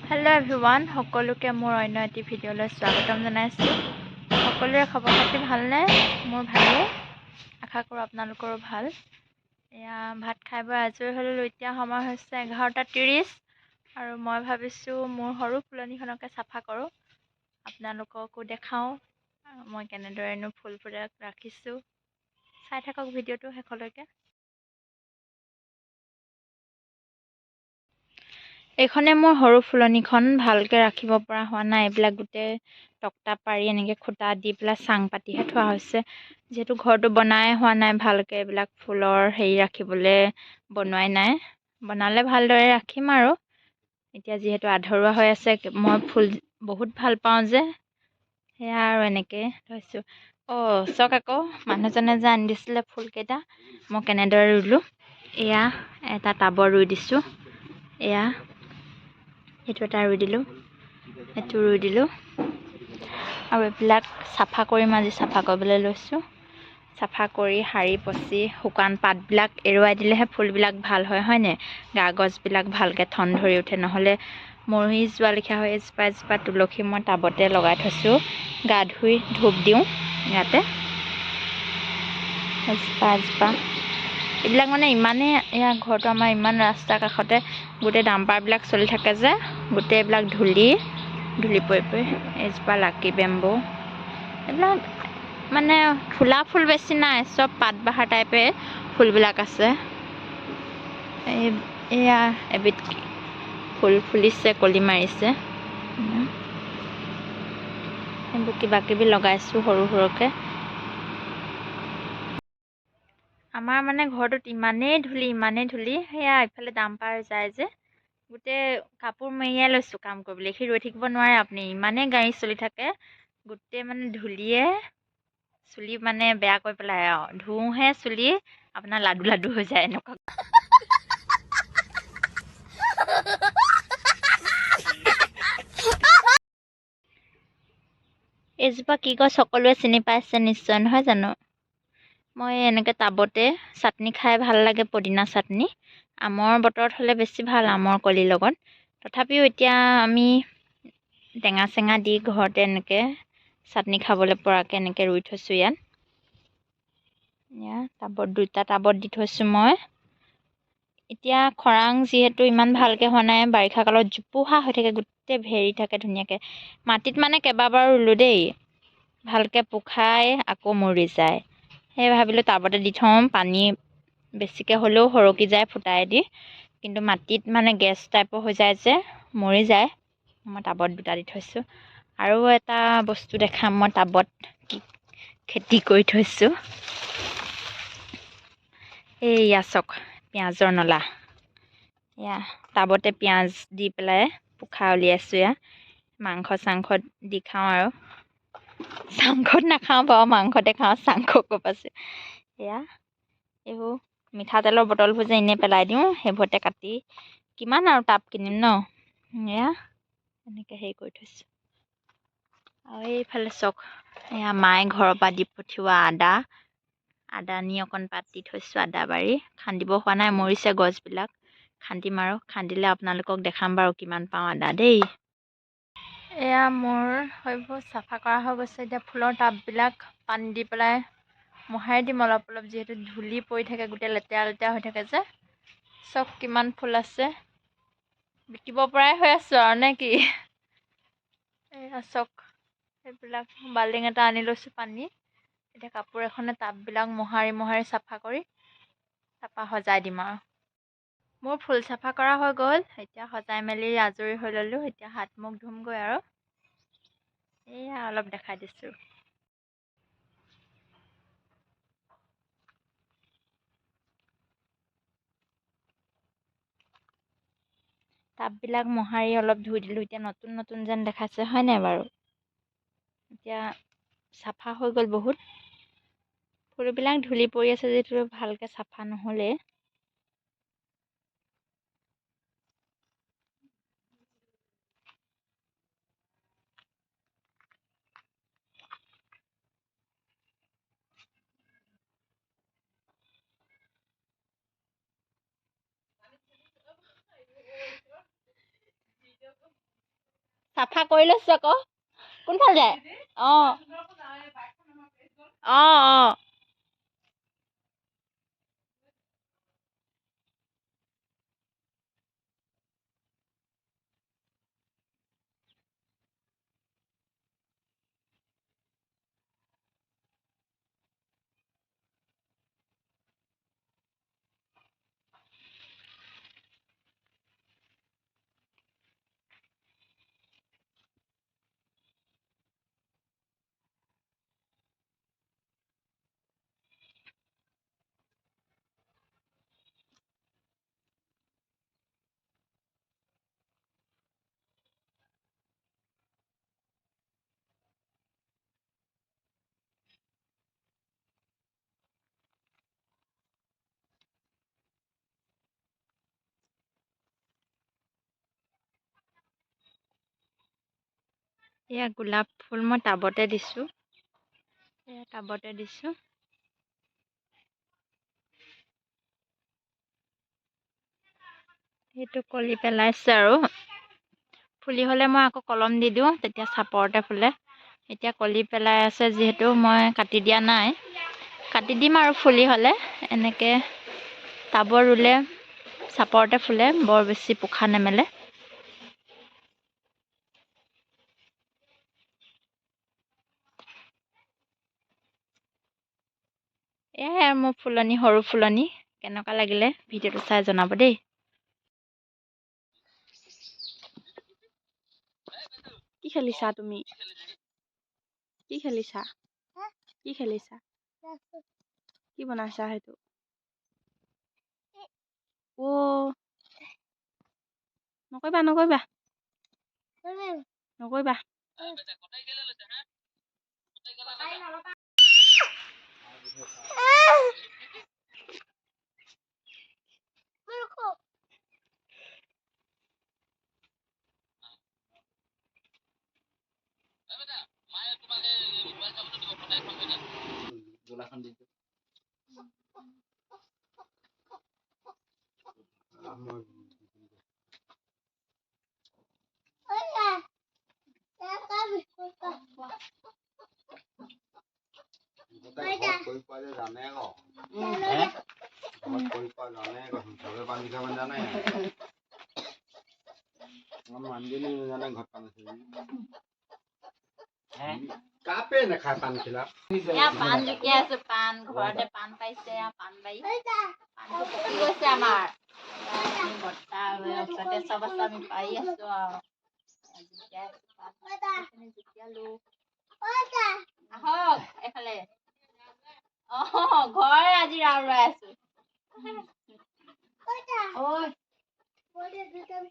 Hello' everyone, সকলোকে মোৰ অন্য এটি ভিডিঅ'লৈ স্বাগতম জনাইছোঁ। সকলোৰে খবৰ খাতি ভালনে? মোৰ ভালেই, আশা কৰোঁ আপোনালোকৰো ভাল। এয়া ভাত খাই বৈ আজৰি হ'লোঁ। এতিয়া সময় হৈছে 11:30 আৰু মই ভাবিছোঁ মোৰ সৰু ফুলনিখনকে চাফা কৰোঁ, আপোনালোককো দেখাওঁ মই কেনেদৰেনো ফুলবিলাক ৰাখিছোঁ। চাই থাকক ভিডিঅ'টো শেষলৈকে। এইখনে মোৰ সৰু ফুলনিখন ভালকৈ ৰাখিব পৰা হোৱা নাই। এইবিলাক গোটেই তক্তা পাৰি এনেকৈ খুঁটা দি পেলাই চাং পাতিহে থোৱা হৈছে, যিহেতু ঘৰটো বনাই হোৱা নাই ভালকৈ। এইবিলাক ফুলৰ হেৰি ৰাখিবলৈ বনোৱাই নাই, বনালে ভালদৰে ৰাখিম আৰু। এতিয়া যিহেতু আধৰুৱা হৈ আছে, মই ফুল বহুত ভাল পাওঁ যে, সেয়া আৰু এনেকৈ থৈছোঁ। চাওক আকৌ মানুহজনে যে আনি দিছিলে ফুলকেইটা, মই কেনেদৰে ৰুলোঁ। এয়া এটা টাবত ৰুই দিছোঁ, এয়া সেইটো এটা ৰুই দিলোঁ, সেইটো ৰুই দিলোঁ। আৰু এইবিলাক চাফা কৰিম, আজি চাফা কৰিবলৈ লৈছোঁ। চাফা কৰি সাৰি পচি শুকান পাতবিলাক এৰুৱাই দিলেহে ফুলবিলাক ভাল হয়নে? গা গছবিলাক ভালকৈ ঠন ধৰি উঠে, নহ'লে মৰি যোৱা লেখীয়া হয়। এজোপা তুলসী মই টাবতে লগাই থৈছোঁ, গা ধুই ধূপ দিওঁ ইয়াতে। এজোপা এইবিলাক মানে ইমানেই, এয়া ঘৰটো আমাৰ ইমান ৰাস্তাৰ কাষতে, গোটেই ডাম্পাৰবিলাক চলি থাকে যে, গোটেইবিলাক ধূলি পৰি এজোপা লাকি বেম্বো। এইবিলাক মানে ফুলা ফুল বেছি নাই, চব পাতবাহাৰ টাইপে ফুলবিলাক আছে। এয়া এবিধ ফুল ফুলিছে, কলি মাৰিছে। এইবোৰ কিবা কিবি লগাইছোঁ সৰু সৰুকৈ। আমাৰ মানে ঘৰটোত ইমানেই ধূলি, সেয়া ইফালে ডাম্পাৰ যায় যে, গোটেই কাপোৰ মেৰিয়াই লৈছোঁ কাম কৰিবলৈ। সি ৰৈ থাকিব নোৱাৰে আপুনি, ইমানেই গাড়ী চলি থাকে, গোটেই মানে ধূলিয়ে চুলি মানে বেয়া কৰি পেলাই আৰু। ধুওঁহে চুলি আপোনাৰ লাডু লাডু হৈ যায় এনেকুৱা। এইজোপা কি গছ সকলোৱে চিনি পাইছে নিশ্চয়, নহয় জানো? মই এনেকৈ টাবতে চাটনি খাই ভাল লাগে, পদিনা চাটনি। আমৰ বতৰত হ'লে বেছি ভাল, আমৰ কলিৰ লগত। তথাপিও এতিয়া আমি টেঙা চেঙা দি ঘৰতে এনেকৈ চাটনি খাবলৈ পৰাকৈ এনেকৈ ৰুই থৈছোঁ ইয়াত। দুটা টাবত দি থৈছোঁ মই। এতিয়া খৰাং যিহেতু ইমান ভালকৈ হোৱা নাই, বাৰিষা কালত জোপোহা হৈ থাকে, গোটেই ভেৰি থাকে ধুনীয়াকৈ। মাটিত মানে কেইবাবাৰো ৰুলোঁ দেই, ভালকৈ পোখাই আকৌ মৰি যায়। সেই ভাবিলোঁ টাবতে দি থওঁ, পানী বেছিকৈ হ'লেও সৰকি যায় ফুটাই দি, কিন্তু মাটিত মানে গেছ টাইপৰ হৈ যায় যে, মৰি যায়। মই টাবত দুটা দি থৈছোঁ। আৰু এটা বস্তু দেখাম, মই টাবত কি খেতি কৰি থৈছোঁ। এইয়া চাওক, পিঁয়াজৰ নলা। এয়া টাবতে পিঁয়াজ দি পেলাই পোখা উলিয়াইছোঁ। এয়া মাংস চাংস দি খাওঁ আৰু। চাংখত নাখাওঁ বাৰু, মাংসতে খাওঁ, চাংখ ক'ৰ পাইছোঁ। এয়া এইবোৰ মিঠাতেলৰ বটলবোৰ যে এনেই পেলাই দিওঁ, সেইবোৰতে কাটি কিমান আৰু টাব কিনিম ন। এয়া এনেকৈ হেৰি কৰি থৈছোঁ। আৰু এইফালে চাওক, এয়া মায়ে ঘৰৰ পৰা দি পঠিওৱা আদা নি অকণ পাত দি থৈছোঁ। আদা বাৰী খান্দিব হোৱা নাই, মৰিছে গছবিলাক। খান্দিম আৰু, খান্দিলে আপোনালোকক দেখাম বাৰু কিমান পাওঁ আদা দেই। এয়া মোৰ সেইবোৰ চাফা কৰা হৈ গৈছে। এতিয়া ফুলৰ টাববিলাক পানী দি পেলাই মোহাৰি দিম অলপ অলপ, যিহেতু ধূলি পৰি থাকে, গোটেই লেতেৰা লেতেৰা হৈ থাকে যে। চব কিমান ফুল আছে, বিকিব পৰাই হৈ আছোঁ আৰু নে কি? এয়া চাওক, সেইবিলাক বাল্টিং এটা আনি লৈছোঁ পানী। এতিয়া কাপোৰ এখনে টাববিলাক মোহাৰি চাফা কৰি তাৰপৰা সজাই দিম আৰু। মোৰ ফুল চাফা কৰা হৈ গ'ল, এতিয়া সজাই মেলি আজৰি হৈ ল'লোঁ। এতিয়া হাত মুখ ধুমগৈ আৰু। এয়া অলপ দেখাই দিছোঁ। টাববিলাক মোহাৰি অলপ ধুই দিলোঁ, এতিয়া নতুন নতুন যেন দেখাইছে, হয় নাই বাৰু? এতিয়া চাফা হৈ গ'ল বহুত। ফুলবিলাক ধূলি পৰি আছে যিহেতু ভালকৈ চাফা নহ'লে। চাফা কৰি লৈছোঁ আকৌ কোনফালে যায় অঁ অঁ অঁ এয়া গোলাপ ফুল মই টাবতে দিছোঁ এয়া টাবতে দিছোঁ সেইটো কলি পেলাইছে আৰু ফুলি হ'লে মই আকৌ কলম দি দিওঁ তেতিয়া চাপৰতে ফুলে এতিয়া কলি পেলাই আছে যিহেতু মই কাটি দিয়া নাই কাটি দিম আৰু ফুলি হ'লে এনেকৈ টাবৰ ৰুলে চাপৰতে ফুলে বৰ বেছি পোখা নেমেলে এয়াই আৰু মোৰ ফুলনি সৰু ফুলনি কেনেকুৱা লাগিলে ভিডিঅ'টো চাই জনাব দেই কি খেলিছা তুমি কি খেলিছা কি খেলিছা কি বনাইছা সেইটো অ' নকৰিবা নকৰিবা নকৰিবা কাপে নাখায় পান খিলা পাণ জুকিয়াই আছো পাণ ঘৰতে পাণ পাইছে পাণ বাৰী পাণটো পকি গৈছে আমাৰ বৰ্তা ওচৰতে চব আছে আমি পাৰি আছো আৰু জুকিয়ালো আহক এইফালে ঘৰে আজি ৰাউৰাই আছো ঐ